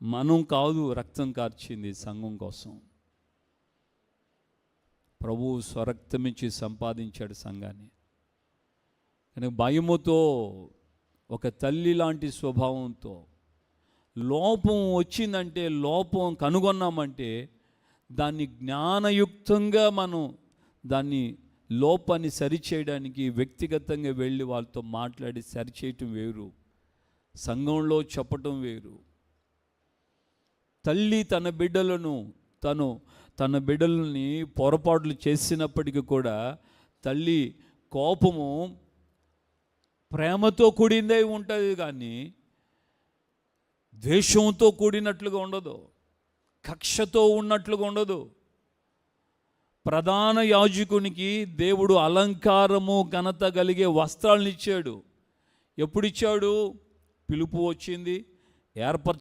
మనం కాదు రక్తం కార్చింది సంఘం కోసం. ప్రభువు స్వరక్తమిచ్చి సంపాదించాడు సంఘాన్ని. కానీ భయముతో, ఒక తల్లి లాంటి స్వభావంతో, లోపం వచ్చిందంటే, లోపం కనుగొన్నామంటే దాన్ని జ్ఞానయుక్తంగా మనం దాన్ని లోపాన్ని సరిచేయడానికి వ్యక్తిగతంగా వెళ్ళి వాళ్ళతో మాట్లాడి సరిచేయటం వేరు, సంఘంలో చెప్పటం వేరు. తల్లి తన బిడ్డలని పొరపాట్లు చేసినప్పటికీ కూడా తల్లి కోపము ప్రేమతో కూడిందే ఉంటుంది, కానీ ద్వేషంతో కూడినట్లుగా ఉండదు, కక్షతో ఉన్నట్లుగా ఉండదు. ప్రధాన యాజకునికి దేవుడు అలంకారము ఘనత కలిగే వస్త్రాలను ఇచ్చాడు. ఎప్పుడు ఇచ్చాడు? పిలుపు వచ్చింది,